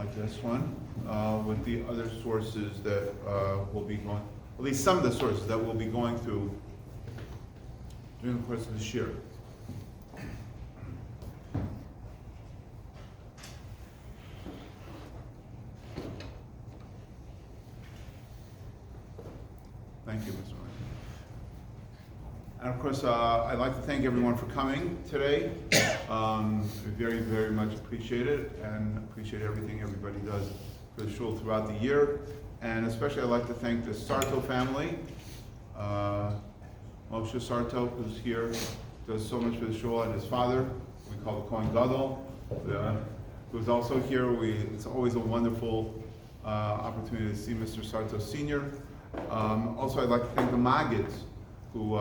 like this one, with the other sources that will be going, at least some of the sources that we'll be going through during the course of this year. Thank you, Mr. Ryan. And of course, I'd like to thank everyone for coming today. We very, very much appreciate it, and appreciate everything everybody does for the shul throughout the year. And especially I'd like to thank the Sarto family. Moshe Sarto, who's here, does so much for the shul, and his father, we call the Kohen Gadol, who's also here. It's always a wonderful opportunity to see Mr. Sarto Sr. Also, I'd like to thank the Maggids, who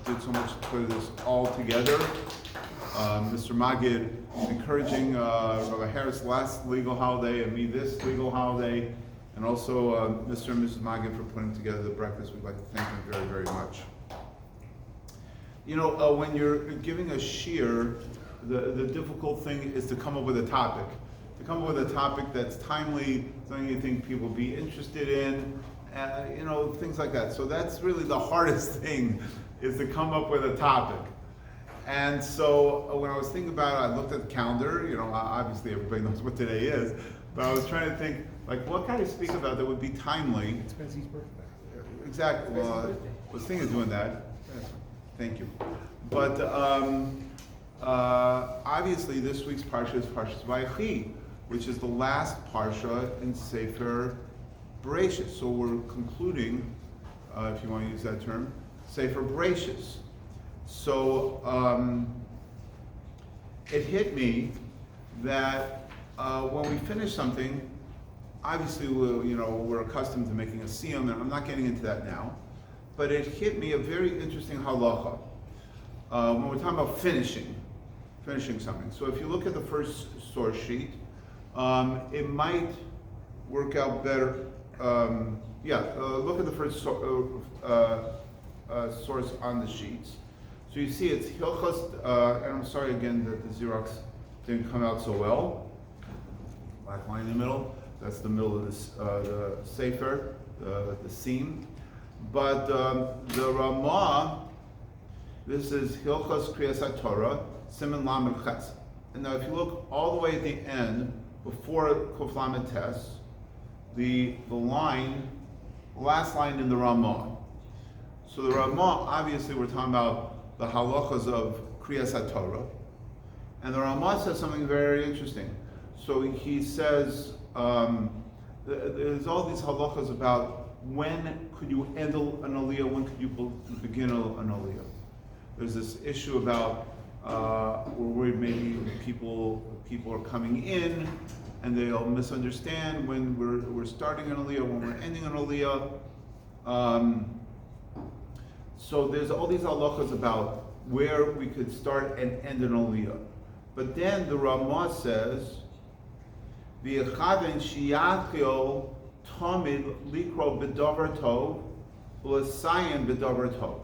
did so much to put this all together. Mr. Maggid encouraging Rabbi Harris last legal holiday and me this legal holiday, and also Mr. and Mrs. Maggid for putting together the breakfast. We'd like to thank them very, very much. You know, when you're giving a shiur, the difficult thing is to come up with a topic. To come up with a topic that's timely, something you think people will be interested in, you know, things like that. So that's really the hardest thing, is to come up with a topic. And so when I was thinking about it, I looked at the calendar. You know, obviously everybody knows what today is, but I was trying to think, like, what can I speak about that would be timely? It's Bessie's birthday. Exactly. Well, I was thinking of doing that. Thank you. But obviously this week's parsha is Parshas Vayechi, which is the last parsha in Sefer Bereshis. So we're concluding, if you want to use that term, Sefer Bereshis. So it hit me that when we finish something, obviously we're accustomed to making a siyum, and I'm not getting into that now, but it hit me a very interesting halacha when we're talking about finishing something. So if you look at the first source sheet, it might work out better. Look at the first source on the sheets. So you see it's Hilchos, and I'm sorry again that the Xerox didn't come out so well. Black line in the middle, that's the middle of this, the Sefer, the seam. But the Ramah, this is Hilchos Kriyas HaTorah, Siman Lamed Ches. And now if you look all the way at the end, before Kuf Lamed Tes, the last line in the Ramah. So the Ramah, obviously we're talking about the halachas of Kriyas HaTorah. And the Ramah says something very interesting. So he says, there's all these halachas about when could you end an aliyah, when could you begin an aliyah. There's this issue about we're worried maybe people are coming in and they'll misunderstand when we're starting an aliyah, when we're ending an aliyah. So there's all these halachas about where we could start and end an aliyah. But then the Ramah says, V'yechaven shiyachil tamid likro b'davar tov u'lasayim b'davar tov.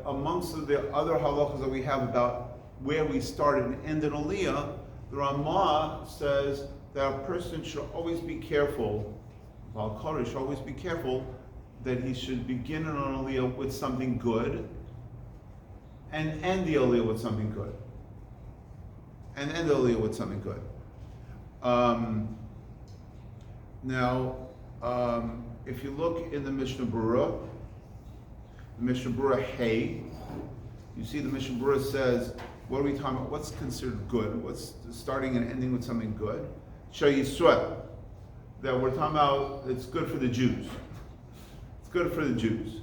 Amongst the other halachas that we have about where we start and end an aliyah, the Ramah says that a person should always be careful, Baal Korah should always be careful that he should begin an aliyah with something good and end the aliyah with something good. And end the aliyah with something good. If you look in the Mishnah Berurah Hey, you see the Mishnah Berurah says, what are we talking about? What's considered good? What's starting and ending with something good? Shayisrael. That we're talking about, it's good for the Jews. It's good for the Jews.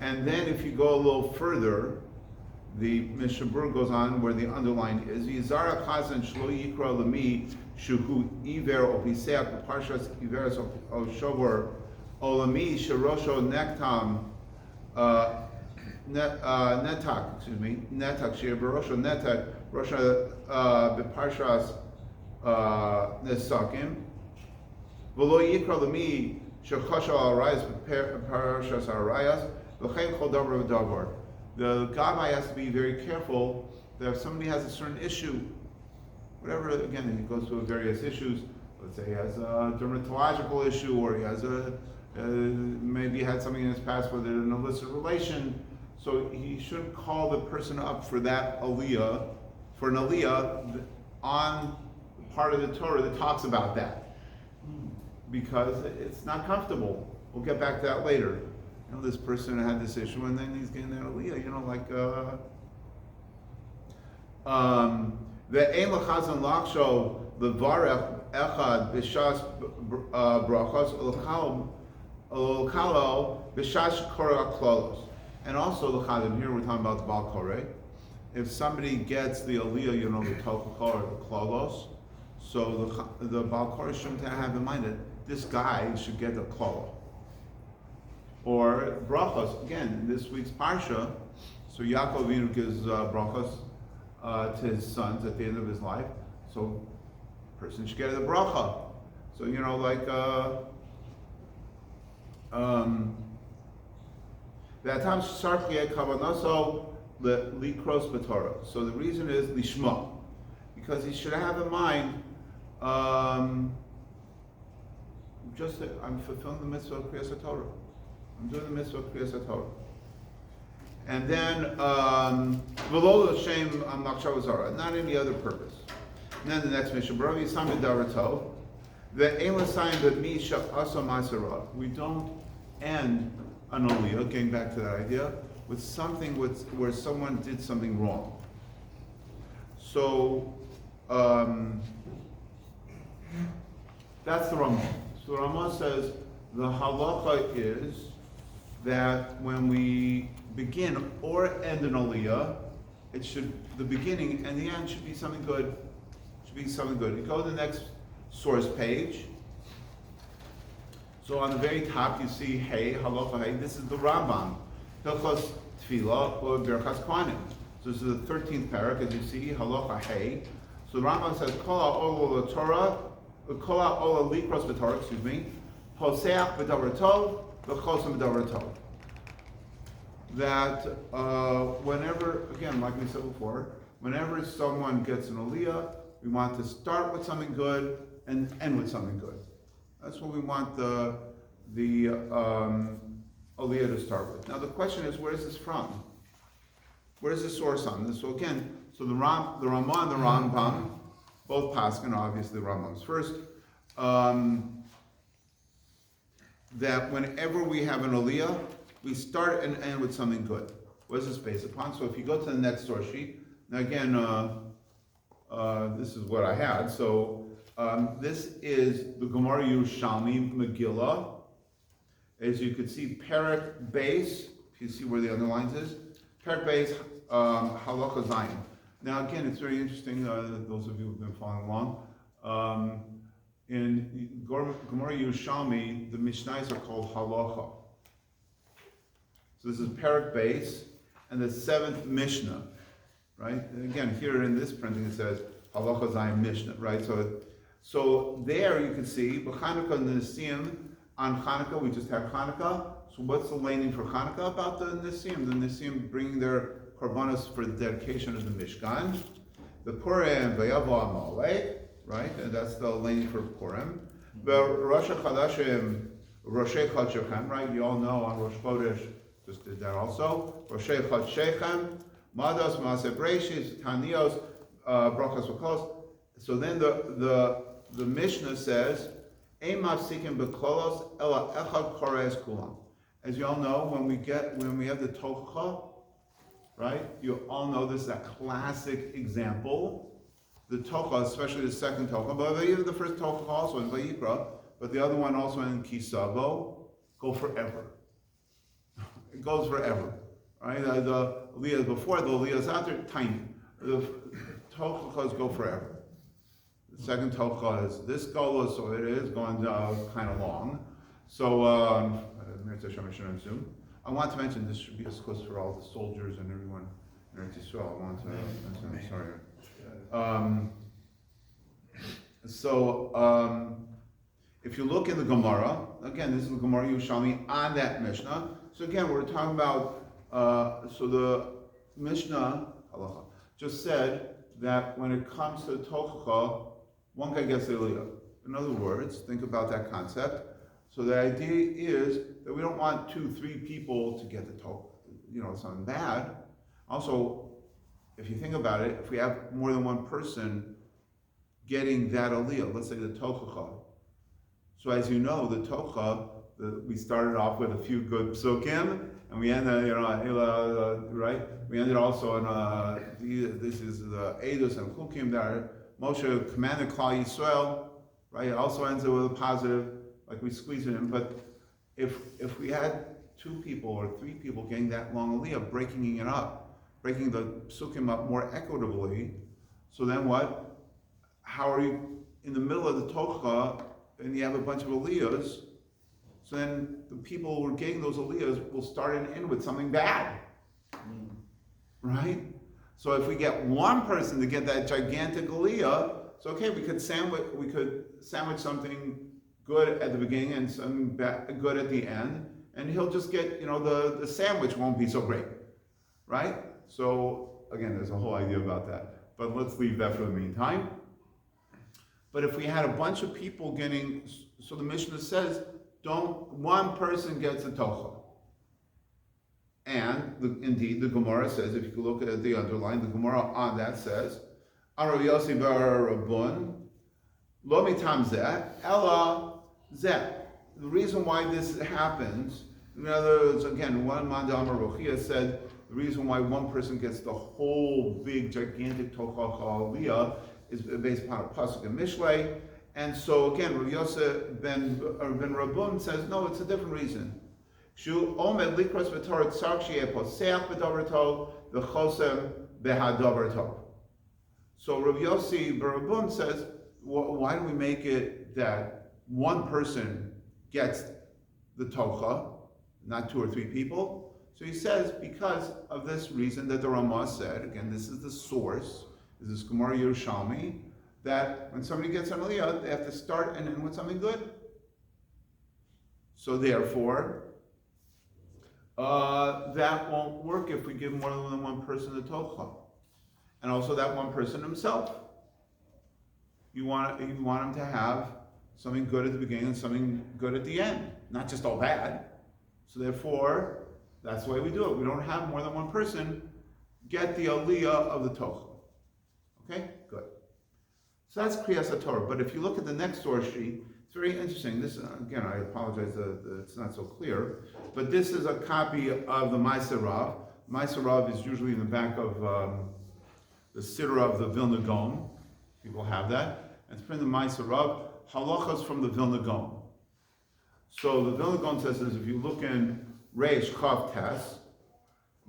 And then if you go a little further, the Mishnah Berurah goes on where the underline is Yizara Chazan Shlo Yikra Lami Shuhu Iver Opiseach Parshas Iveres Oshovor Olami Sherosho Nektam Netak Shir Barosho Netak Rosha Beparshas Nesakim V'lo Yikra Lami Shechosho Arayas Beparshas Arayas V'chein Chol Davar V'Davar. The Gabbai has to be very careful that if somebody has a certain issue, whatever, again, he goes through various issues. Let's say he has a dermatological issue, or he has maybe had something in his past where there's an illicit relation. So he shouldn't call the person up for that aliyah, for an aliyah on part of the Torah that talks about that, because it's not comfortable. We'll get back to that later. This person had this issue, and then he's getting that aliyah. The ein lechazan laksho levarech echad b'shas brachos olkalo b'shas korah klolos. And also the chazan here we're talking about the Baal Koreh. If somebody gets the aliyah, the tochel or the klolos, so the Baal Koreh shouldn't have in mind that this guy should get the klolo. Or brachos, again, in this week's parsha, so Yaakov Avinu gives brachos to his sons at the end of his life, so the person should get the bracha. So, V'atam sarkiyeh kavanaso likros b'Torah. So the reason is lishma, because he should have in mind, just that I'm fulfilling the mitzvah of Kriyas HaTorah. I'm doing the mitzvah of Kriyas HaTorah. And then, v'lo l'shem machshava zara, not any other purpose. And then the next mission, b'rav yisam b'darato, ve'en l'sayim b'mi sha'asa ma'asara. We don't end an aliyah, getting back to that idea, with something where someone did something wrong. So, that's the Ramah. So the Ramah says the halacha is that when we begin or end an aliyah, the beginning and the end should be something good. You go to the next source page. So on the very top you see hey, halacha hey. This is the Rambam, Hilchos Tefillah or Berachas Kohanim. So this is the 13th parak, as you see, halacha hey. So the Rambam says kol ha'ol Torah, kol ha'ol likros b'Torah, poseach b'davar tov, v'chosam b'davar tov. That whenever, again, like we said before, whenever someone gets an aliyah, we want to start with something good and end with something good. That's what we want the aliyah to start with. Now the question is, where is this from? Where is the source on this? So again, the Ramah and the Rambam, both paskin, obviously the Rambam's first, that whenever we have an aliyah, we start and end with something good. What is this based upon? So if you go to the next source sheet, now again, this is what I had. So this is the Gemara Yerushalmi Megillah. As you can see, Perek Beis, if you see where the underlines is, Perek Beis, Halacha Zayin. Now again, it's very interesting, those of you who've been following along. In Gemara Yerushalmi, the Mishnayos are called Halacha. So this is Perek Beis, and the 7th Mishnah, right? And again, here in this printing it says Halacha Zayin Mishnah, right? So there you can see, B'Chanukah and Nisim, on Chanukah, we just had Chanukah. So what's the laning for Chanukah? About the Nisim. The Nisim bringing their korbanos for the dedication of the Mishkan. The Purim, Vayavo Amalek, right? And that's the laning for Purim. The Rosh Chodashim, Roshei Chod Shechem, right? You all know on Rosh Chodesh, just did that also. Roshei Chod Shechem, Mados, Maaseh Breishis, Tanios, Brachos V'Kos. So then the Mishnah says, Ein mafsikim b'kolos ela echad koreis kulam. As you all know, when we have the tocha, right? You all know this is a classic example. The tocha, especially the second tocha, but even the first tocha also in Vayikra, but the other one also in Kisavo, go forever. It goes forever, right? The aliyahs before, the aliyahs after, tiny. The tochas go forever. The second tocha is this gola, so it is going kind of long. So, I want to mention this should be a discourse for all the soldiers and everyone in Eretz Yisrael. I want to mention, sorry. If you look in the Gemara, again, this is the Gemara Yerushalmi on that Mishnah. So again, we're talking about, so the Mishnah, halacha, just said that when it comes to the tochacha, one guy gets the aliyah. In other words, think about that concept. So the idea is that we don't want 2-3 people to get the tochacha, something bad. Also, if you think about it, if we have more than one person getting that aliyah, let's say the tochacha. So as you know, the tochacha, we started off with a few good psukim, and we ended, right? We ended also on this is the Eidos and Kukim that Moshe commanded Klal Yisrael, right? It also ends it with a positive, like we squeeze it in. But if we had 2 people or 3 people getting that long aliyah, breaking it up, breaking the psukim up more equitably, so then what? How are you in the middle of the tochacha and you have a bunch of aliyahs? So then the people who are getting those aliyahs will start and end with something bad, right? So if we get one person to get that gigantic aliyah, so okay, we could sandwich something good at the beginning and something good at the end, and he'll just get, the sandwich won't be so great, right? So again, there's a whole idea about that, but let's leave that for the meantime. But if we had a bunch of people getting, so the Mishnah says, one person gets a tocha. And indeed, the Gemara says, if you look at the underline, the Gemara on that says, Arav Yossi bar Rabun, lo mitam zeh, ella zeh. The reason why this happens, in other words, again, one man Amar Rochia said, the reason why one person gets the whole big, gigantic tocha aliyah is based upon a pasuk in Mishlei. And so again, Rav Yosef ben Rabun says, no, it's a different reason. Shu omed likros v'torah tzark sheyeh poseach b'davar tov v'chosem b'hadavar tov. So Rav Yossi ben Rabun says, why do we make it that one person gets the tocha, not 2 or 3 people? So he says, because of this reason that the Ramah said, again, this is the source, this is Gemara Yerushalmi, that when somebody gets an aliyah, they have to start and end with something good. So therefore, that won't work if we give more than one person the tocha. And also that one person himself. You want him to have something good at the beginning and something good at the end, not just all bad. So therefore, that's the way we do it. We don't have more than one person get the aliyah of the tocha. Okay, good. So that's Kriyas HaTorah. But if you look at the next source sheet, it's very interesting. This, again, I apologize that it's not so clear, but this is a copy of the Ma'aser Rav. Ma'aser Rav is usually in the back of the Siddur of the Vilna Gaon. People have that. And it's printed in the Ma'aser Rav, halachas from the Vilna Gaon. So the Vilna Gaon says this, if you look in Reish Chav Tes,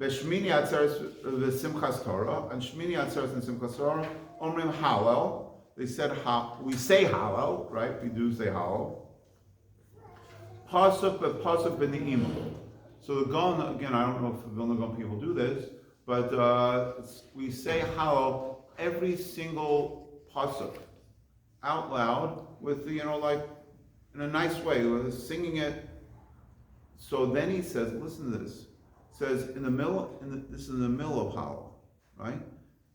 B'Shmini Atzeres v'Simchas Torah, and Shmini Atzeres and Simchas Torah, Omrim Hallel. They said we say Hallel, right? We do say Hallel. Pasuk b'Ne'im. So the Gaon, again, I don't know if the Vilna Gaon people do this, but we say Hallel every single pasuk out loud with like in a nice way, singing it. So then he says, listen to this. Says this is in the middle of Hallel, right?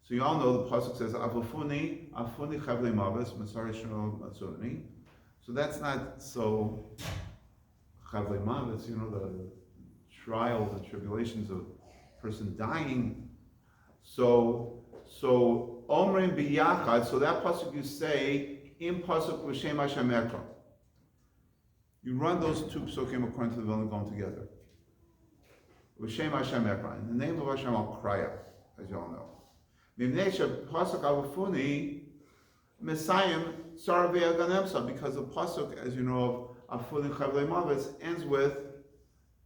So you all know the pasuk says Afuni chavlei maves Masari Shino Matzoni. So that's not so chavlei maves, the trials and tribulations of a person dying. So omrim biyachad. So that pasuk you say in pasuk v'shem Hashem Ekra. You run those 2 psukim according to the Vilna Gaon together. V'shem Hashem Ekra. In the name of Hashem I'll cry out, as you all know. Because the pasuk, as you know, of Afuni Chavlei Mavis ends with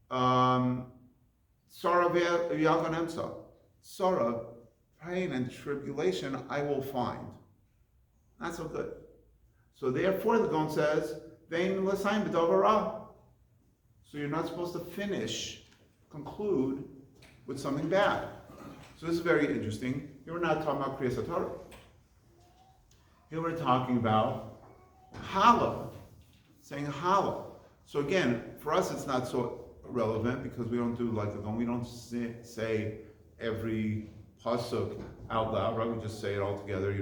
Sarah V'Yaganemsa. Sarah, pain and tribulation I will find. Not so good. So therefore the Gaon says, Vein l'sayim b'davar ra. So you're not supposed to conclude with something bad. So this is very interesting. Here we're not talking about Kriyas HaTorah. Here we're talking about Hallel, saying Hallel. So again, for us it's not so relevant because we don't do like the Gaon. We don't say every pasuk out loud, right? We just say it all together,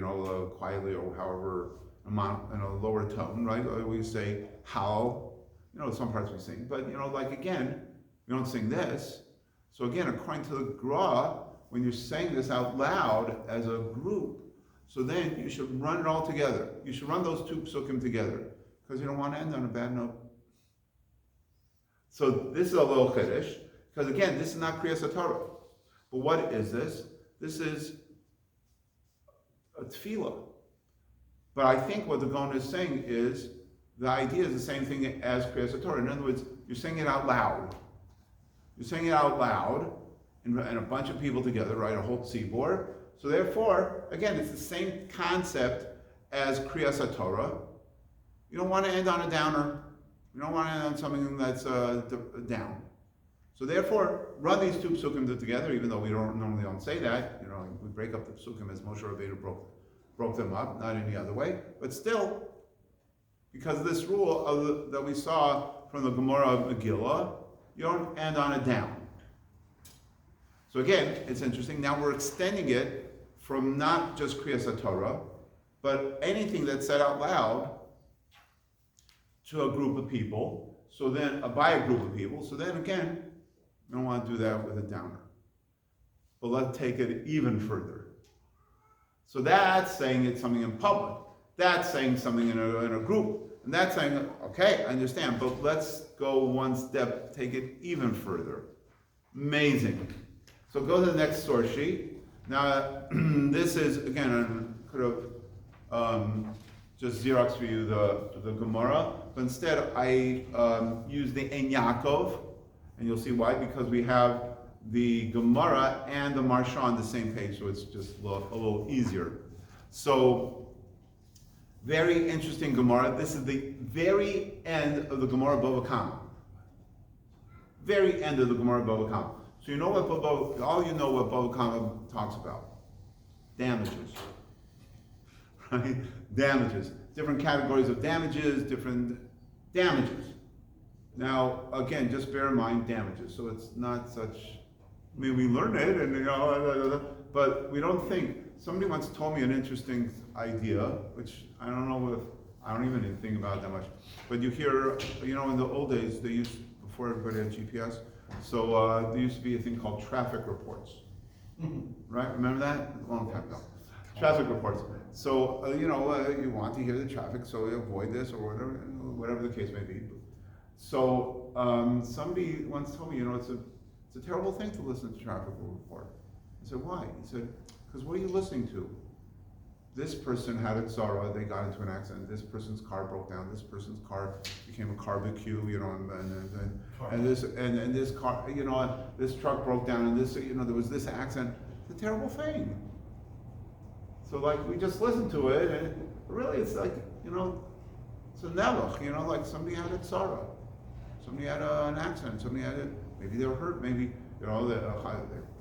quietly or however amount in a lower tone, right? Or we say how, some parts we sing, but again, we don't sing this. So again, according to the Gra, when you're saying this out loud as a group, so then you should run it all together. You should run those two psukim together, because you don't want to end on a bad note. So this is a little chiddush, because again, this is not Kriyas HaTorah. But what is this? This is a tefillah. But I think what the Gaon is saying is, the idea is the same thing as Kriyas HaTorah. In other words, you're saying it out loud. You're saying it out loud, and a bunch of people together, right? A whole tzibor. So therefore, again, it's the same concept as Kriyas HaTorah. You don't want to end on a downer. You don't want to end on something that's down. So therefore, run these two psukim together, even though we normally don't say that. We break up the psukim as Moshe Rabbeinu broke them up, not any other way. But still, because of this rule that we saw from the Gemara of Megillah, you don't end on a down. So again, it's interesting. Now we're extending it from not just Kriyas HaTorah, but anything that's said out loud to a group of people. So then, by a group of people. So then again, you don't want to do that with a downer. But let's take it even further. So that's saying it's something in public. That's saying something in a group. And that's saying, okay, I understand, but let's go one step, take it even further. Amazing. So go to the next source sheet. Now, this is, again, I could have just Xerox for you the Gemara, but instead I use the Ein Yaakov, and you'll see why, because we have the Gemara and the Marsha on the same page, so it's just a little easier. So, very interesting Gemara. This is the very end of the Gemara Bava Kama. Very end of the Gemara Bava Kama. So you know what Bava Kama talks about. Damages. Right? Damages. Different categories of damages, different damages. Now, again, just bear in mind damages. So it's not such, we learn it, and but we don't think. Somebody once told me an interesting idea, which I don't know if, I don't even think about it that much. But you hear, in the old days, before everybody had GPS, so there used to be a thing called traffic reports. Right? Remember that? A long time ago. Traffic reports. So, you want to hear the traffic, so you avoid this or whatever the case may be. So, somebody once told me, it's a terrible thing to listen to traffic report. I said, why? He said, because what are you listening to? This person had a tzara, they got into an accident, this person's car broke down, this person's car became a barbecue, and this car, this truck broke down, and this, there was this accident. It's a terrible thing. So we just listen to it, and really it's like, it's a nevuch, like somebody had a tzara, somebody had an accident, somebody had maybe they were hurt, maybe, they're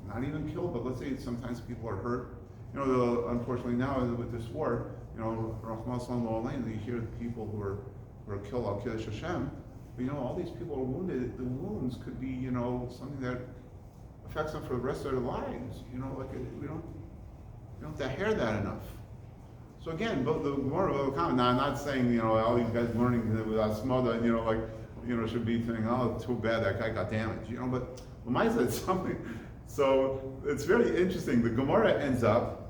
not even killed, but let's say sometimes people are hurt. Unfortunately now with this war, Rahman Sallallahu you hear people who are killed, al Kiddush Hashem, but all these people are wounded. The wounds could be, something that affects them for the rest of their lives. We don't have to hear that enough. So again, but the Gemara will come. Now I'm not saying, all these guys learning without smother, should be thinking, oh, too bad that guy got damaged, but Lamai said something. So it's very interesting. The Gemara ends up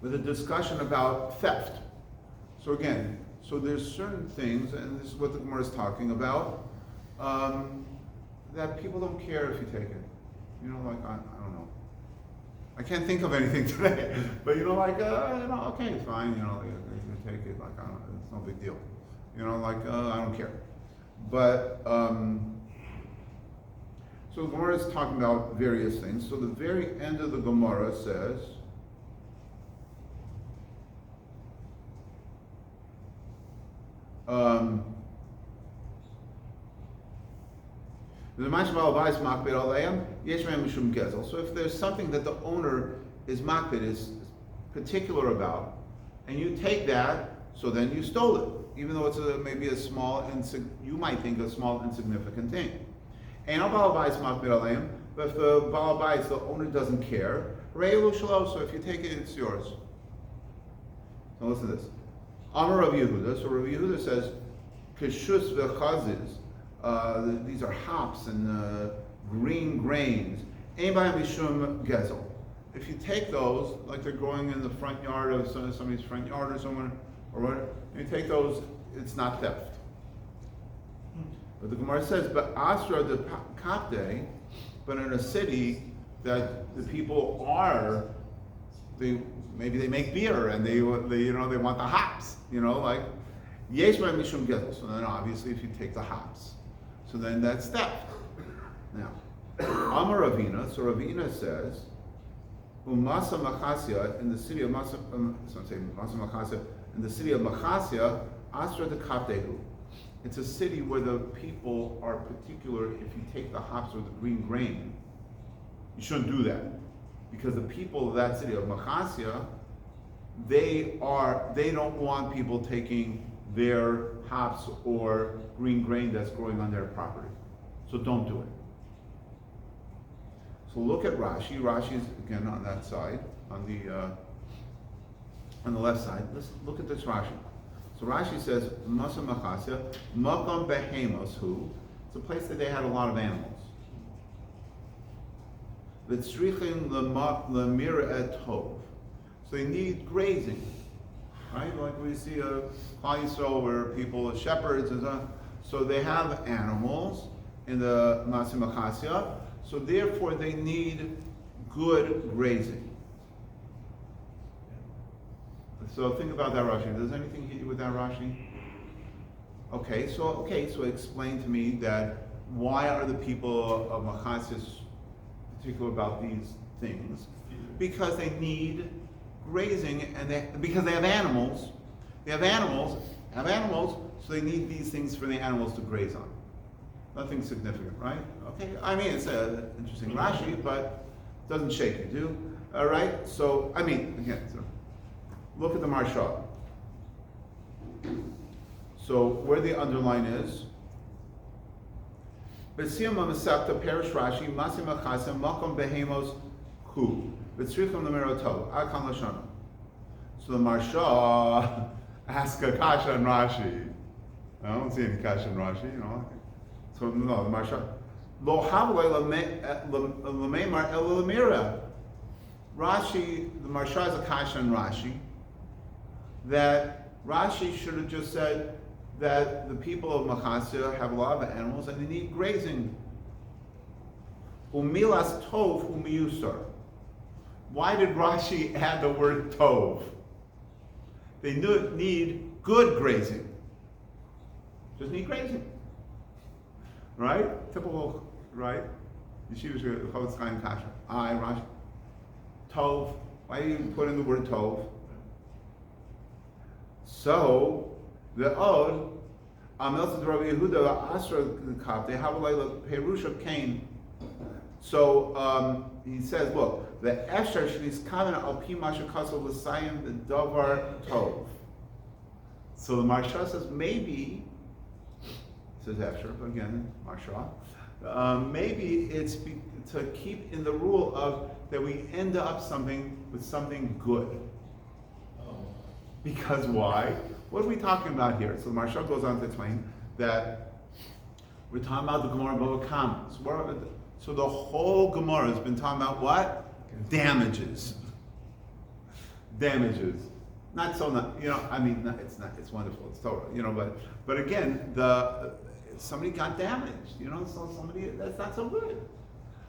with a discussion about theft. So again, there's certain things, and this is what the Gemara is talking about, that people don't care if you take it. I don't know. I can't think of anything today, but okay, it's fine. You take it. I don't know, it's no big deal. I don't care. But so the Gemara is talking about various things. So the very end of the Gemara says, so if there's something that the owner is makbid, is particular about, and you take that, so then you stole it, even though it's maybe a small, you might think a small insignificant thing. But if the Baal Bayis, the owner doesn't care, So if you take it, it's yours. So listen to this. Amar Rav Yehuda. So Rav Yehuda says, Kishus v'chazis. These are hops and green grains. Ein b'hem mishum gezel. If you take those, like they're growing in the front yard of somebody's front yard or someone, or whatever, you take those, it's not theft. But the Gemara says, but Asra de Kapde, but in a city that the people are, maybe they make beer and they want the hops, like Yesh by Mishum Gezel. So then obviously if you take the hops, so then that's theft. Now, Amar Ravina, so Ravina says, Umasa Machasya in the city of Masa Machasya in the city of Machasya, Asra de Kapdehu. It's a city where the people are particular. If you take the hops or the green grain, you shouldn't do that, because the people of that city of Machasya, they don't want people taking their hops or green grain that's growing on their property. So don't do it. So look at Rashi. Rashi's again on that side, on the left side. Let's look at this Rashi. So Rashi says, Masa Machasya, Makam Behemos Hu. It's a place that they had a lot of animals. V'tzrichim lemir et tov. So they need grazing, right? Like we see a Klal Yisrael where people are shepherds and so on. So they have animals in the Masa Machasya. So therefore they need good grazing. So think about that Rashi. Does anything hit you with that Rashi? Okay, so explain to me that why are the people of Machasya particular about these things? Because they need grazing, and because they have animals. They have animals, so they need these things for the animals to graze on. Nothing significant, right? Okay, I mean, it's an interesting Rashi, but it doesn't shake you, do? All right, so, again, look at the Marsha. So, where the underline is, B'siyam ha'masakta perish Rashi, Masim ha'chasem, Makom behemos hu, B'tzrichim l'merotov, Akan l'shana. So the Marsha asks a kasha in Rashi. I don't see any kasha in Rashi, So no, the Marsha. Lo havle l'meimar el l'mira. Rashi, the Marsha is a kasha in Rashi, that Rashi should have just said that the people of Machasya have a lot of animals and they need grazing. Umilas tov umiyusar. Why did Rashi add the word tov? They need good grazing. Just need grazing. Right? Typical, right? Yeshiva Chofetz Chaim Kasha. Rashi. Tov. Why do you put in the word tov? So, the Od, Amelsa Rabbi Yehuda Asra Kap, they have a Perush of Cain. So, he says, look, the Esher Shlis Kavan Al Pi Masha Kasol L'Sayim the Davar Tov. So the Marsha says maybe, says Esher, but again, Marsha, maybe it's to keep in the rule of that we end up with something good. Because why? What are we talking about here? So the Marsha goes on to explain that we're talking about the Gemara Bava Kama. So the whole Gemara has been talking about what? Damages. Not so not, it's wonderful, it's Torah, but again, somebody got damaged, so somebody, that's not so good.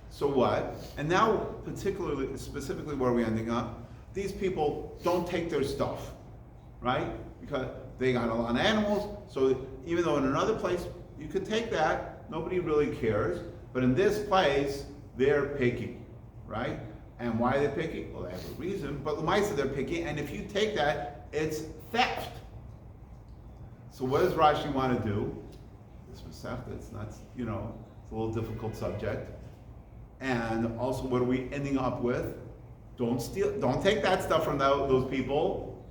So what? And now, specifically where are we ending up? These people don't take their stuff, right? Because they got a lot of animals, so even though in another place you could take that, nobody really cares, but in this place, they're picky, right? And why are they picky? Well, they have a reason, but L'maisa they're picky, and if you take that, it's theft. So what does Rashi want to do? This Masechta, it's not, it's a little difficult subject. And also, what are we ending up with? Don't steal, don't take that stuff from those people.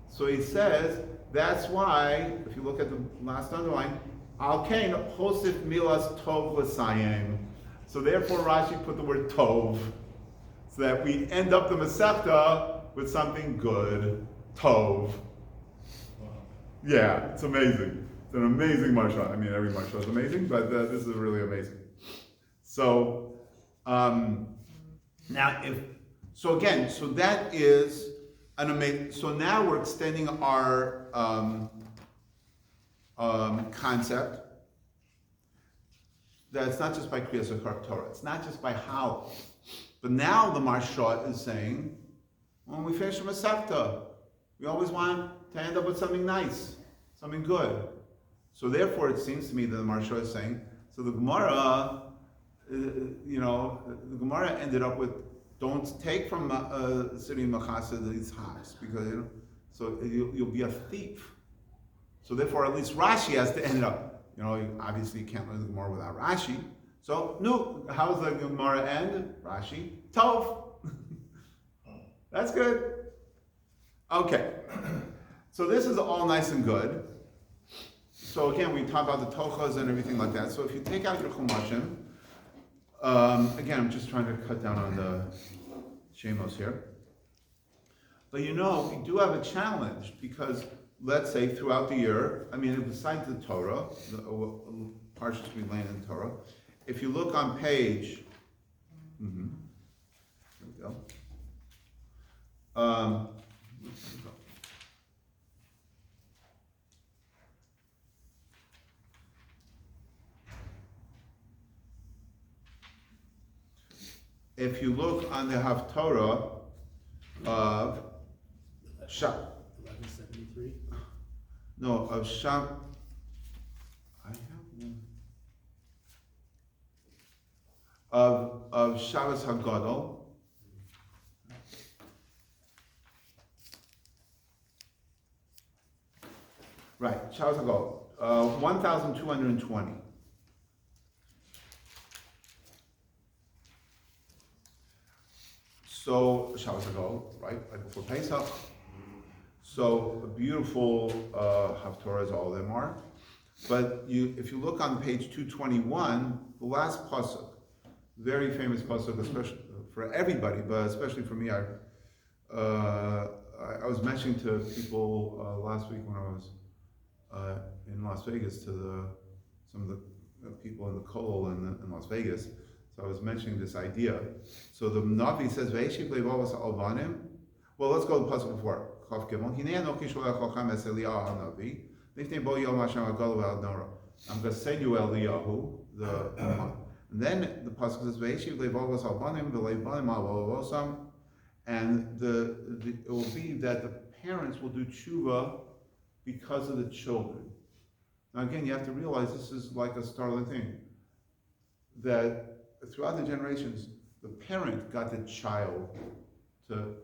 So he says, that's why, if you look at the last underline, Al Kain Hosif Milas Tov L'Sayim. So therefore Rashi put the word Tov. so that we end up the Masechta with something good, tov. Yeah, it's amazing. It's an amazing marsha. I mean, every marsha is amazing, but this is really amazing. So now, so that is an amazing. So now we're extending our concept. That it's not just by Kriyas Hakar Torah. It's not just by how. But now the Marsha is saying, when we finish the Masechta, we always want to end up with something nice, something good. So therefore, it seems to me that the Marsha is saying, so the Gemara, the Gemara ended up with, don't take from Siri Machasa these hacks, because so you'll be a thief. So therefore, at least Rashi has to end up. Obviously you can't learn the Gemara without Rashi. So, no, how does the Gemara end? Rashi, Tov. That's good. Okay. So this is all nice and good. So again, we talk about the Tochas and everything like that. So if you take out your Chumashim, again, I'm just trying to cut down on the Shemos here. But we do have a challenge, because let's say throughout the year, besides the Torah, the parshas we land in the Torah, if you look on page, here we go. If you look on the Haftorah of Shah. 1173? No, of Sham. I have one. Of Shabbos Hagadol. Right, Shabbos Hagadol. 1,220. So Shabbos Hagadol, right before Pesach. So a beautiful haftorahs, all of them are. But if you look on page 221, the last pasuk, very famous pasuk, especially for everybody, but especially for me. I was mentioning to people last week when I was in Las Vegas to some of the people in the Kollel in Las Vegas. So I was mentioning this idea. So the Navi says, "Ve'eshiv le'vavos albanim." Well, let's go to the pasuk before. I'm going to send you Eliyahu, and then the pasuk says, and it will be that the parents will do tshuva because of the children. Now again, you have to realize this is like a startling thing, that throughout the generations, the parent got the child to.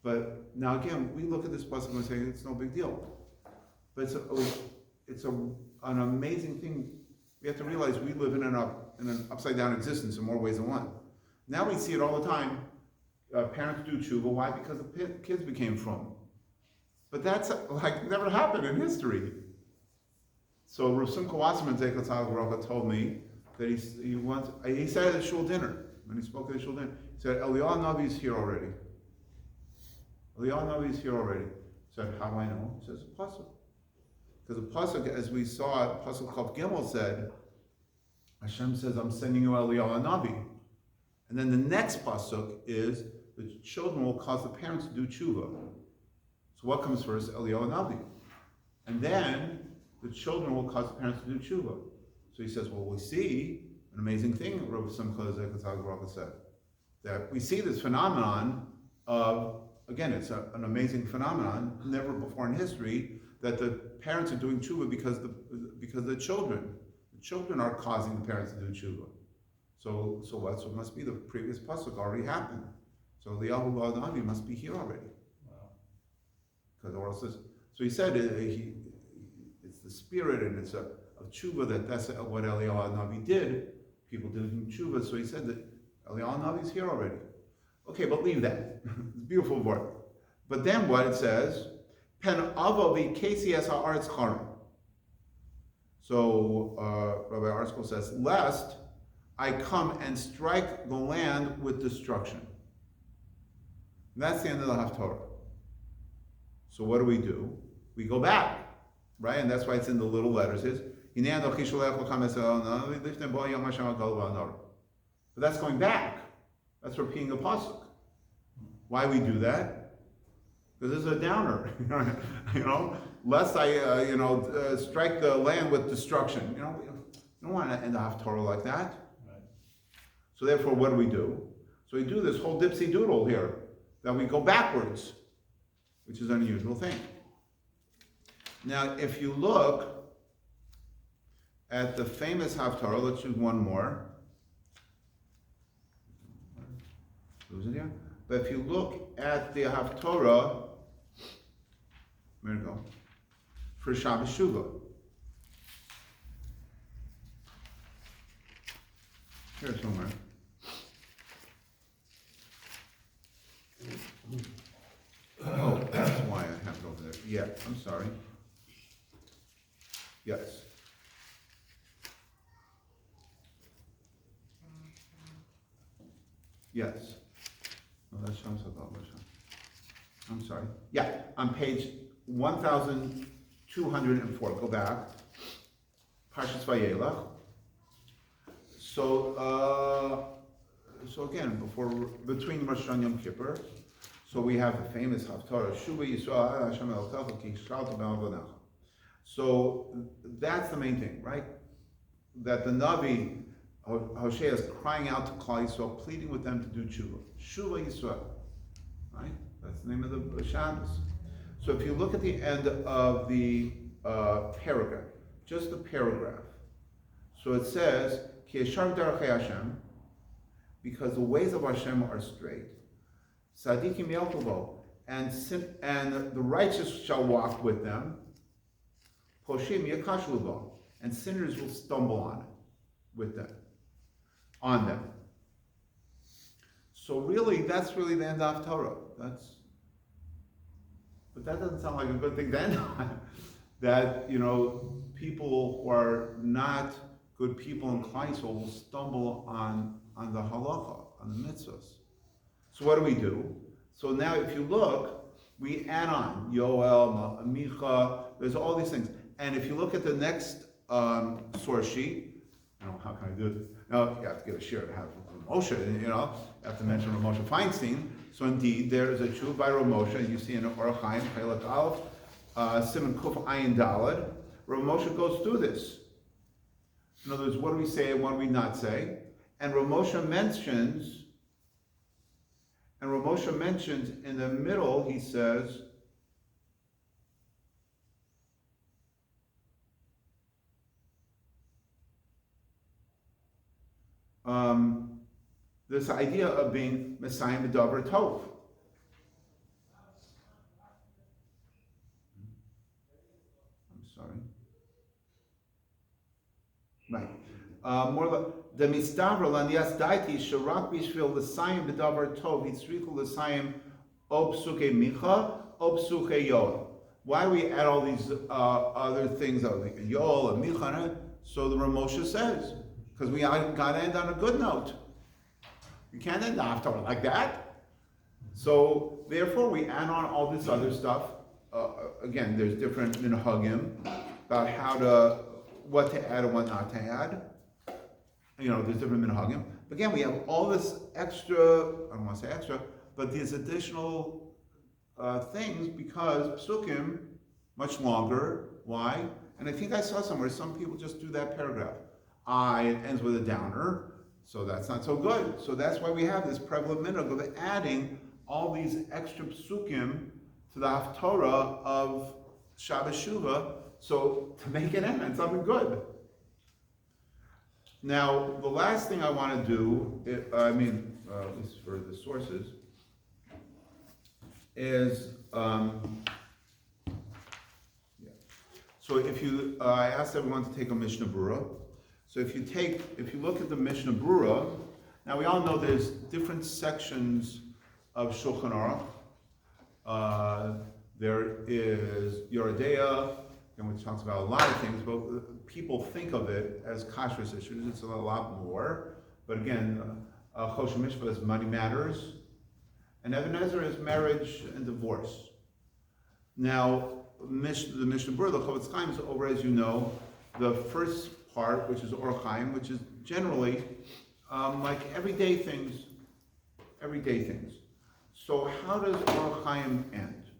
But now again, we look at this pasuk and say it's no big deal. But it's an amazing thing. We have to realize we live in an upside down existence in more ways than one. Now we see it all the time. Parents do tshuva. Why? Because the kids became from. But that's never happened in history. So Rav Simcha Wasserman Zeichatz Halachac told me that he said at the shul dinner, when he spoke at the shul dinner, he said, Eliyahu Navi is here already. Eliyahu Navi is here already. He said, how do I know? He says, a pasuk. Because the pasuk, as we saw, pasuk Chav Gimel said, Hashem says, I'm sending you Eliyahu Navi. And then the next pasuk is, the children will cause the parents to do tshuva. So what comes first? Eliyahu Navi. And then, the children will cause the parents to do tshuva. So he says, well, we see an amazing thing, Rav Simcha Zeichatz Halachac said, that we see this phenomenon of, again, it's an amazing phenomenon, never before in history, that the parents are doing tshuva because the children are causing the parents to do tshuva. So what? So it must be the previous pasuk already happened. So the Eliyahu Navi must be here already. Wow. Because or else so he said it's the spirit and it's of tshuva that's what Eliyahu Navi did. People did tshuva, so he said that Eliyahu Navi is here already. Okay, but leave that. It's a beautiful word. But then what it says, Pen avovi KCS ha'aretz charim. So Rabbi Arskol says, lest I come and strike the land with destruction. And that's the end of the Haftorah. So what do? We go back, right? And that's why it's in the little letters. But that's going back. That's repeating the pasuk. Why we do that? Because this is a downer. Lest I strike the land with destruction. You don't want to end the Haftorah like that. Right. So therefore, what do? So we do this whole dipsy doodle here, that we go backwards, which is an unusual thing. Now, if you look at the famous Haftarah, let's choose one more. Lose it here? But if you look at the Haftarah, where to go? For Shabbos Shuvah. Here somewhere. Oh, that's why I have it over there. Yeah, I'm sorry. Yes. Yes. No, that's I'm sorry. Yeah, on page 1204. Go back. Parshas Vayelach. So again, between Rosh Hashanah and Yom Kippur, so we have the famous Haftarah, Shuva Yisrael Hashem Elokecha Ki Yisraelta B'Avodacha. So that's the main thing, right? That the Navi, Hosea, is crying out to Klal Yisrael, pleading with them to do Shuva. Shuva Yisrael, right? That's the name of the Shabbos. So if you look at the end of the paragraph, just the paragraph, so it says, Ki Yeshar Derechei Hashem, because the ways of Hashem are straight. Sadikim Yelkubo, and the righteous shall walk with them. Poshim Yakashubo, and sinners will stumble on it, on them. So really, that's really the end of Torah. But that doesn't sound like a good thing to end on. That, people who are not good people in Klal Yisrael will stumble on the halacha, on the mitzvahs. So what do? So now if you look, we add on Yoel, Micha, there's all these things. And if you look at the next source sheet, how can I do it? Now, you have to give a share to have Moshe, you have to mention Moshe Feinstein. So indeed, there is a tshuva by Moshe, you see in Orach Chaim, Chelet Aleph, Siman Kuf Ayin Daled, Moshe goes through this. In other words, what do we say and what do we not say? And Moshe mentions in the middle, he says, this idea of being Messiah B'Davar Tov. I'm sorry. Right. More the mistavra landias daiti sharak bishvil l'sayim B'Davar Tov yitzrichu l'sayim o psuke micha o psuke yoel. Why do we add all these other things like yoel and micha? So the Ramosha says, because we got to end on a good note. You can't end the Haftarah like that. So therefore, we add on all this other stuff. Again, there's different minhagim about what to add and what not to add. There's different minhagim. Again, we have all this extra. I don't want to say extra, but these additional things because psukim much longer. Why? And I think I saw somewhere some people just do that paragraph. It ends with a downer. So that's not so good. So that's why we have this prevalent minhag of adding all these extra psukim to the Haftarah of Shabbos Shuvah, so to make it end something good. Now, the last thing I want to do, at least for the sources, is So I asked everyone to take a Mishnah Berurah. So if you look at the Mishnah Berurah, now we all know there's different sections of Shulchan Aruch. There is Yoredeya, which talks about a lot of things, but people think of it as kashrus issues. It's a lot more. But again, Choshen Mishpah is money matters. And Even Ezer is marriage and divorce. Now, the Mishnah Berurah, the Chofetz Chaim is over, as you know, the first part, which is Orach Chaim, which is generally like everyday things. So how does Orach Chaim end?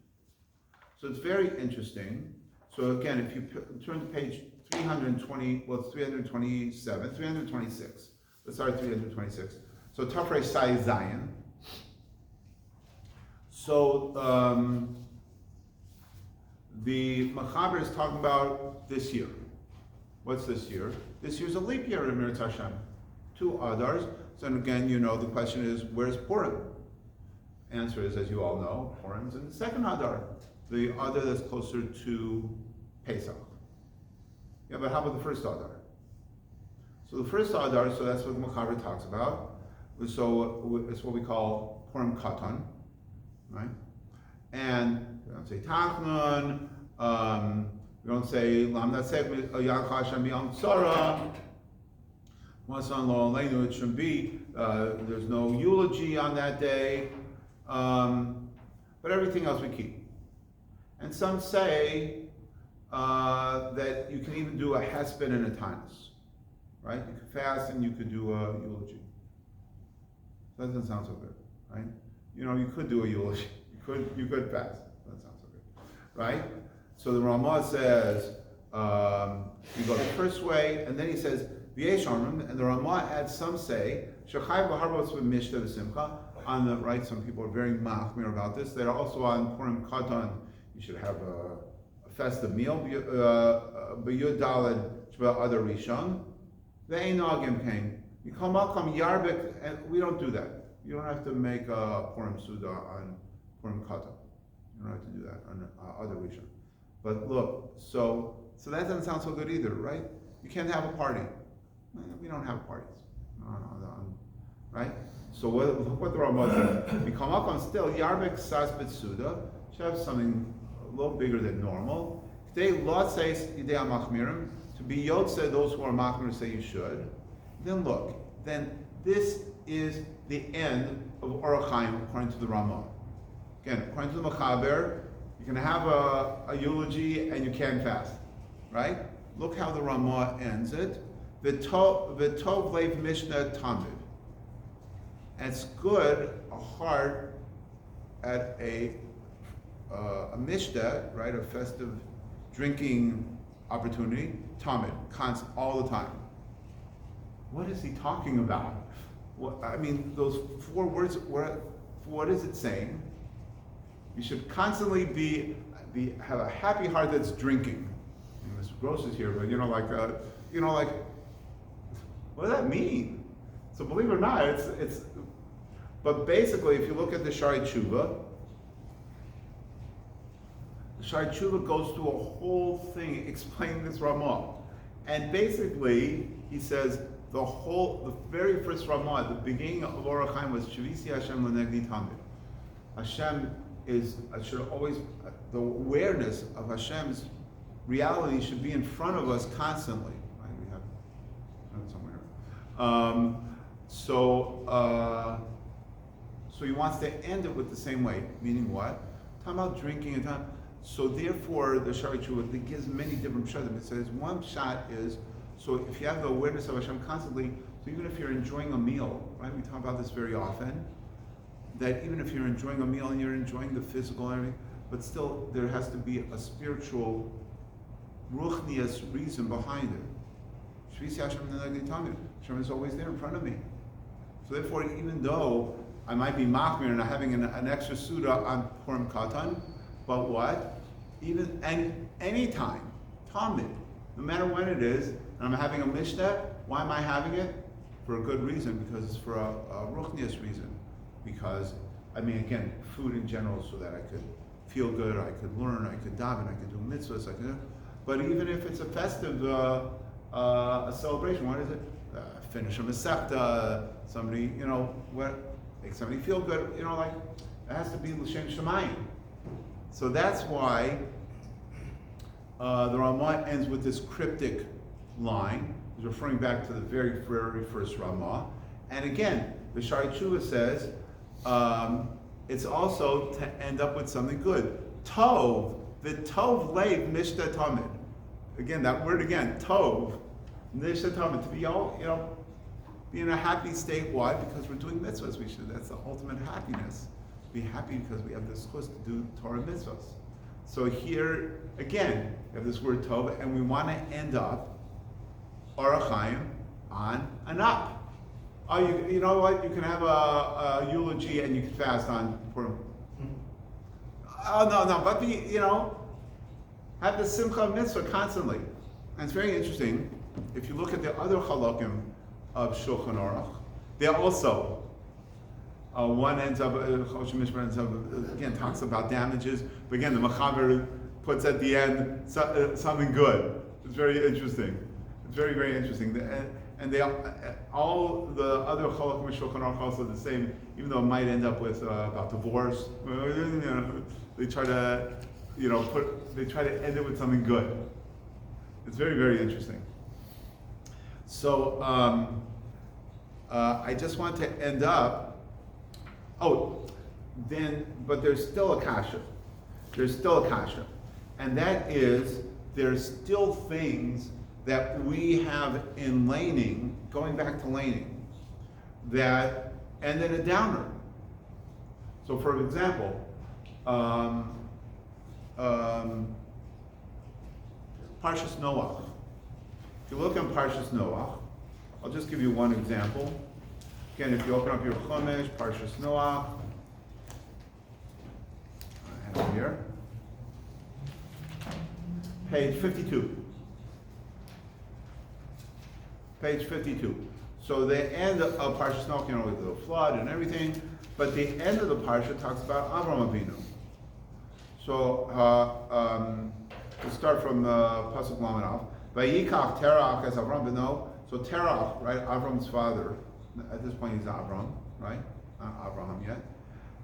So it's very interesting. So again, if you turn to page 320, well, it's 327, 326. Let's start at 326. So Tafrei Sai Zion. So the Machaber is talking about this year. What's this year? This year's a leap year in Meretz Hashem. 2 Adars. So again, you know, the question is, where's Purim? Answer is, as you all know, Purim's in the 2nd Adar. The Adar that's closer to Pesach. Yeah, but how about the 1st Adar? So the 1st Adar, so that's what the Machaber talks about. So it's what we call Purim Katan, right? And we don't say Tachnun, we don't say Lam Natsek Yad Hashem Yom Tzara. Masan Lo Aleinu, it shouldn't be. There's no eulogy on that day, but everything else we keep. And some say that you can even do a hesped and a tainus, right? You could fast and you could do a eulogy. That doesn't sound so good, right? You know, you could do a eulogy. You could fast. That sounds so good, right? So the Ramah says you go the first way, and then he says v'yesh omrim, and the Ramah adds, some say shechayv b'harbos v'mishta v'simcha. On the right, some people are very machmir about this. They're also on Purim Katan. You should have a festive meal. B'yud daled shba adar rishon. They nagim came. You come yarbik, and we don't do that. You don't have to make a Purim Suda on Purim Katan. You don't have to do that on other rishon. But look, so that doesn't sound so good either, right? You can't have a party. We don't have parties, right? So what the Ramah says, you come up on still Yarbek Sas B'Suda, should have something a little bigger than normal. They lot says Yidei Machmirim, to be Yotze, those who are Machmir say you should. Then look, then this is the end of Orach Chaim according to the Ramah. Again, according to the Machaber, you can have a eulogy and you can fast, right? Look how the Ramah ends it. V'tov leiv Mishnah Tamid. And it's good, a heart at a Mishnah, right? A festive drinking opportunity. Tamid, constant, all the time. What is he talking about? I mean, those 4 words, what is it saying? You should constantly have a happy heart that's drinking. And Mr. Gross is here, but like, what does that mean? So believe it or not, it's. But basically, if you look at the Shari Tshuva goes through a whole thing explaining this Ramah, and basically he says the very first Ramah, at the beginning of Orach Chaim was Shavisi Hashem L'negdi Tamid. Hashem should always, the awareness of Hashem's reality should be in front of us constantly. Right? We have it somewhere. So he wants to end it with the same way, meaning what? Talking about drinking and time. So therefore, the Shari Tshuva gives many different pshatim. It says one shot is, so if you have the awareness of Hashem constantly, so even if you're enjoying a meal, right? We talk about this very often. That even if you're enjoying a meal and you're enjoying the physical and everything, but still there has to be a spiritual ruchnias reason behind it. Hashem is always there in front of me. So therefore, even though I might be machmir and having an extra suda on Purim Katan, but what? And any time, Talmud, no matter when it is, and I'm having a Mishnah, why am I having it? For a good reason, because it's for a ruchnias reason. Because, again, food in general, so that I could feel good, I could learn, I could daven, I could do mitzvahs, but even if it's a festive, a celebration, what is it? Finish a Masechta, somebody, make somebody feel good, it has to be L'Shem Shemayim. So that's why the Ramah ends with this cryptic line, he's referring back to the very, very first Ramah. And again, the Shari Tshuva says, it's also to end up with something good. Tov, the Tov leiv mishta tamid. Again, that word again, Tov, mishta tamid, to be all, be in a happy state. Why? Because we're doing mitzvahs. That's the ultimate happiness. Be happy because we have this chus to do Torah mitzvahs. So here, again, we have this word Tov, and we want to end up Orach Chaim on an up. Oh, you know what? You can have a eulogy and you can fast on Purim. Oh, no, but have the Simcha Mitzvah constantly. And it's very interesting, if you look at the other halakim of Shulchan Aruch, they also, one ends up, Choshen Mishmar ends up, again, talks about damages, but again, the Mechaber puts at the end something good. It's very interesting. It's very, very interesting. And they all the other Chalakim of Shulchan Aruch also the same, even though it might end up with about divorce. They try to, they try to end it with something good. It's very, very interesting. So I just want to end up. But there's still a kasha. There's still a kasha, and that is there's still things that we have in laning, going back to laning, that end in a downer. So for example, Parshas Noach. If you look at Parshas Noach, I'll just give you one example. Again, if you open up your Chumash, Parshas Noach, I have it here, page 52. Page 52. So the end of Parshas Noach, with the flood and everything, but the end of the Parsha talks about Avram Avinu. So we'll start from Pasuk Lamed Aleph. Vayikach Terach as Avram Beno. So Terach, right, Avram's father. At this point he's Avram, right? Not Abraham yet.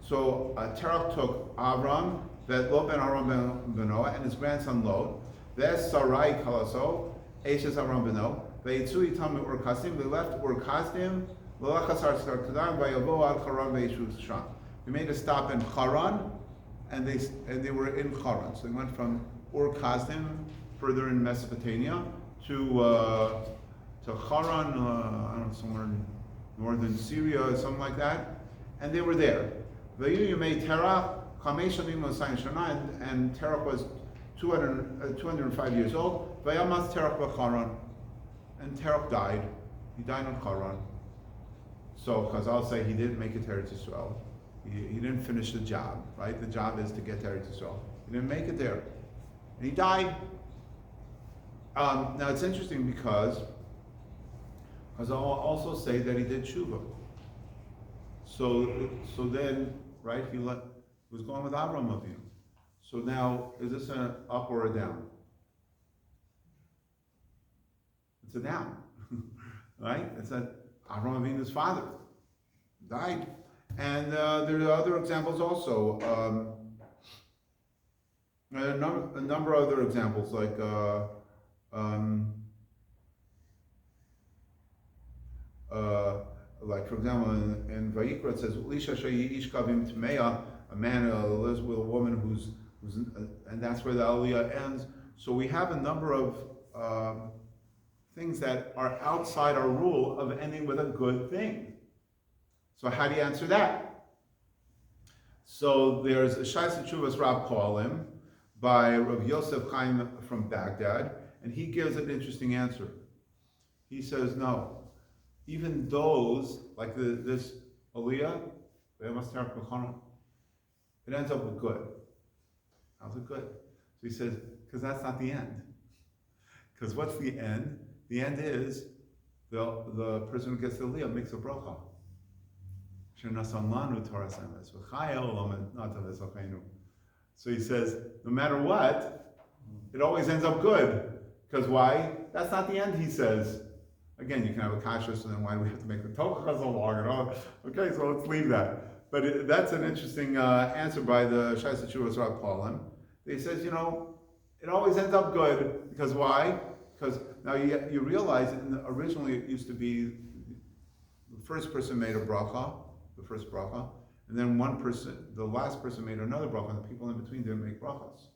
So Terach took Avram, Lot ben Avram Beno, and his grandson Lot. There's Sarai Kalaso, Eshes Avram Beno. They left Ur-Kasdim, we made a stop in Haran, and they were in Haran. So they went from Ur-Kasdim, further in Mesopotamia, to Haran, I don't know, somewhere in northern Syria or something like that, and they were there. And Terach was 205 years old. And Terach died. He died on Haran. So Chazal say he didn't make it to Eretz Yisrael. He didn't finish the job, right? The job is to get to Eretz Yisrael. He didn't make it there. And he died. Now it's interesting because Chazal also say that he did tshuva. So then, right, he was going with Avram Avinu. So now, is this an up or a down? It's a down, right? It's that Avram Avinu's father died. And there are other examples also. A number of other examples, like for example, in Vayikra it says, "Lisha sheyish kavim tmeya," a man lives with a woman who's, and that's where the aliyah ends. So we have a number of things that are outside our rule of ending with a good thing. So how do you answer that? So there's a Shaisa Chuvas Rab Kohalim by Rav Yosef Chaim from Baghdad, and he gives an interesting answer. He says, no, even those, like this aliyah, it ends up with good. How's it good? So he says, because that's not the end. Because what's the end? The end is the person who gets the aliyah makes a bracha. So he says, no matter what, it always ends up good. Because why? That's not the end, he says. Again, you can have a kasha, so then why do we have to make the tocha so long? Okay, so let's leave that. But that's an interesting answer by the Shaisa Chuvas Rab Kohalim. He says, it always ends up good. Because why? Because now you realize originally it used to be the first person made a bracha, the first bracha, and then one person, the last person made another bracha, and the people in between didn't make brachas.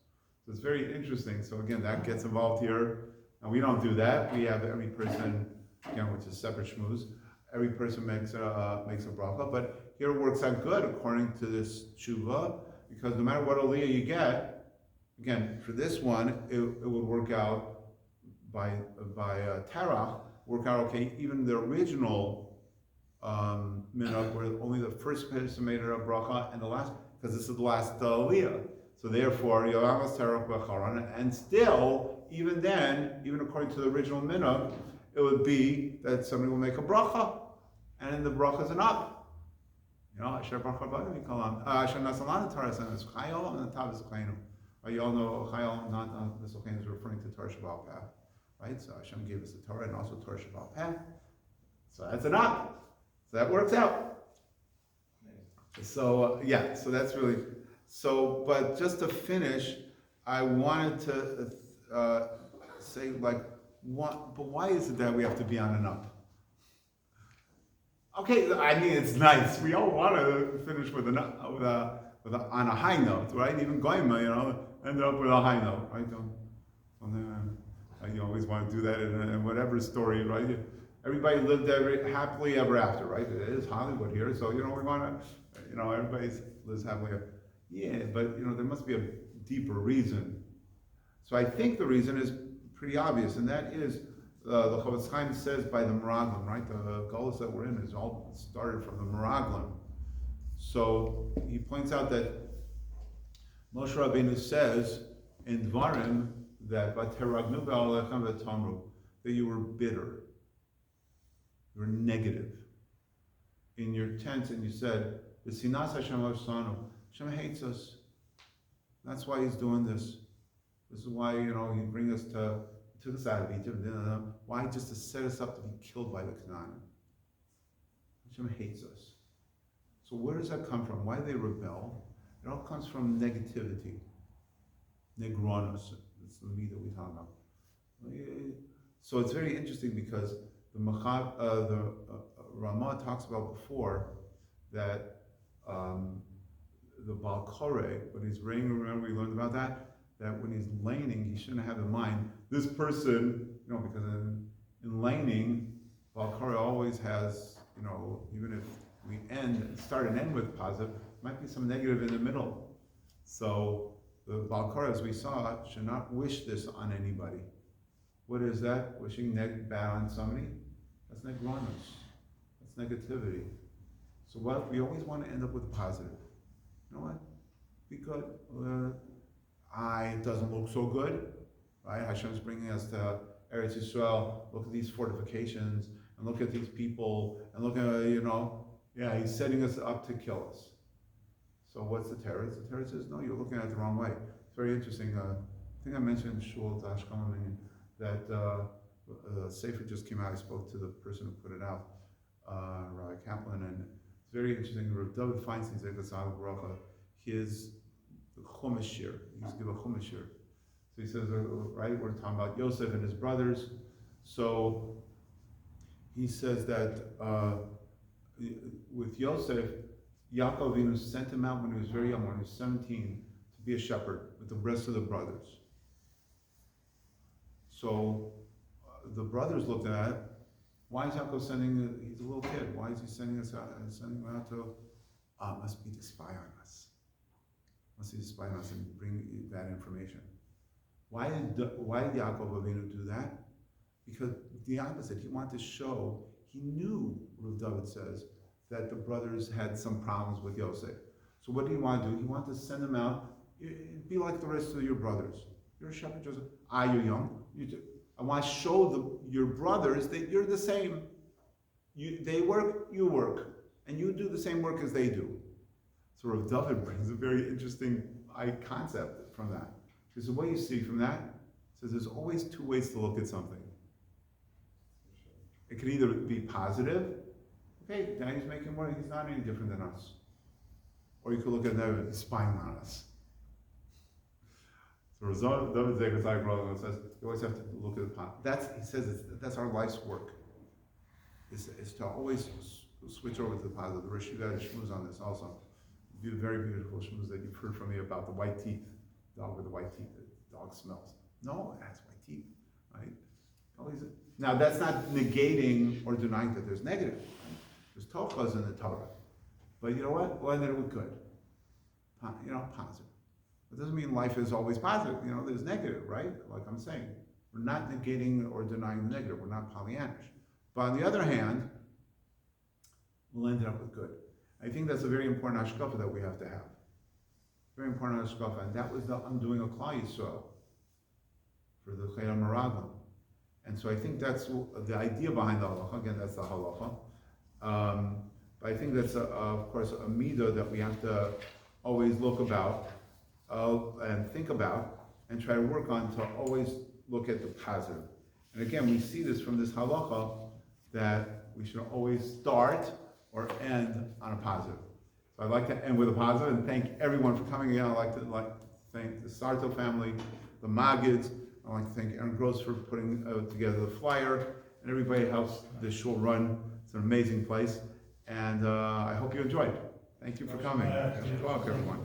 So it's very interesting. So again, that gets involved here. And we don't do that. We have every person, again, which is separate shmooze. Every person makes a bracha, but here it works out good according to this tshuva, because no matter what aliyah you get, again, for this one, it would work out by Terach, work out okay. Even the original minhag, where only the first person made it a bracha, and the last, because this is the last aliyah. So therefore, Yovamas Terach B'charan, and still, even then, even according to the original minhag, it would be that somebody will make a bracha, and the bracha is an up. You know, Asher Bracha B'Adam Yikalam, Asher Nasalan Tarasan is Chayol, and the top is Chayinu. You all know Chayol, not this Chayinu is referring to Torah Shabbat Peh, right? So Hashem gave us the Torah and also Torah Shabbat Peh. So that's an up. So that works out. So yeah, so that's really. So, but just to finish, I wanted to say, like, but why is it that we have to be on and up? Okay, I mean, it's nice. We all want to finish with on a high note, right? Even Goyma, ended up with a high note, right? You always want to do that in whatever story, right? Everybody lived happily ever after, right? It is Hollywood here, so, we want to, everybody lives happily ever. Yeah, but there must be a deeper reason. So I think the reason is pretty obvious, and that is the Chofetz Chaim says by the Meraglim, right? The Golos that we're in is all started from the Meraglim. So he points out that Moshe Rabbeinu says in Dvarim that Vateragnu ba'alechem v'tamru, that you were bitter, you were negative in your tents, and you said, "V'sinas Hashem avsanu." Hashem hates us. That's why he's doing this. This is why, he brings us took us out of Egypt. Why? Just to set us up to be killed by the Canaan. Hashem hates us. So where does that come from? Why do they rebel? It all comes from negativity. Negronos. It's the meat that we talk about. So it's very interesting because the Ramah talks about before that the Baal Koreh, when he's reigning, remember we learned about that when he's laning, he shouldn't have in mind this person, because in laning, Baal Koreh always has, even if we start and end with positive, might be some negative in the middle. So the Baal Koreh, as we saw, should not wish this on anybody. What is that? Wishing bad on somebody? That's negronos. That's negativity. So we always want to end up with positive. You know what? Be good. It doesn't look so good, right? Hashem's bringing us to Eretz Yisrael. Look at these fortifications, and look at these people, and look at, he's setting us up to kill us. So what's the terror? The terror says, no, you're looking at it the wrong way. It's very interesting. I think I mentioned in Shul Ashkelon that Sefer just came out. I spoke to the person who put it out, Rabbi Kaplan, and it's very interesting. Rav David Feinstein, Zechatzal Baruch, his Chumash shir. He used to give a Chumash shir. So he says, right, we're talking about Yosef and his brothers. So he says that with Yosef, Yaakov Avinu sent him out when he was very young, when he was 17, to be a shepherd with the rest of the brothers. So the brothers looked at it. Why is Yaakov sending? He's a little kid. Why is he sending us out? Sending him out to must be to spy on us. Must be to spy on us and bring that information. Why did Yaakov Avinu do that? Because the opposite. He wanted to show. He knew, Rav David says, that the brothers had some problems with Yosef. So what did he want to do? He wanted to send them out. Be like the rest of your brothers. You're a shepherd, Joseph. You're young. I want to show your brothers that you're the same. They work, you work. And you do the same work as they do. So Rav David brings a very interesting concept from that. Because what you see from that says there's always two ways to look at something. It could either be positive. Okay, Daddy's making money, he's not any different than us. Or you could look at that, he's spying on us. So David Zechatzai says you always have to look at the positive. He says that's our life's work. Is to always switch over to the positive. The Rishi got a shmooze on this also. very beautiful shmooze that you've heard from me about the white teeth, dog with the white teeth, the dog smells. No, it has white teeth, right? Now that's not negating or denying that there's negative. Right? There's tochas in the Torah, but you know what? We'll end it with good. Positive. It doesn't mean life is always positive. There's negative, right? Like I'm saying, we're not negating or denying the negative. We're not Pollyannish. But on the other hand, we'll end it up with good. I think that's a very important hashkafa that we have to have. Very important hashkafa, and that was the undoing of Klal Yisrael for the Chayei Meraglim. And so I think that's the idea behind the halacha. Again, that's the halacha. But I think that's, of course, a midah that we have to always look about and think about and try to work on to always look at the positive. And again, we see this from this halacha that we should always start or end on a positive. So I'd like to end with a positive and thank everyone for coming again. I'd like to thank the Sarto family, the Magids. I'd like to thank Aaron Gross for putting together the flyer, and everybody helps this shul run. It's an amazing place, and I hope you enjoyed. Thank you for coming. Good luck, everyone.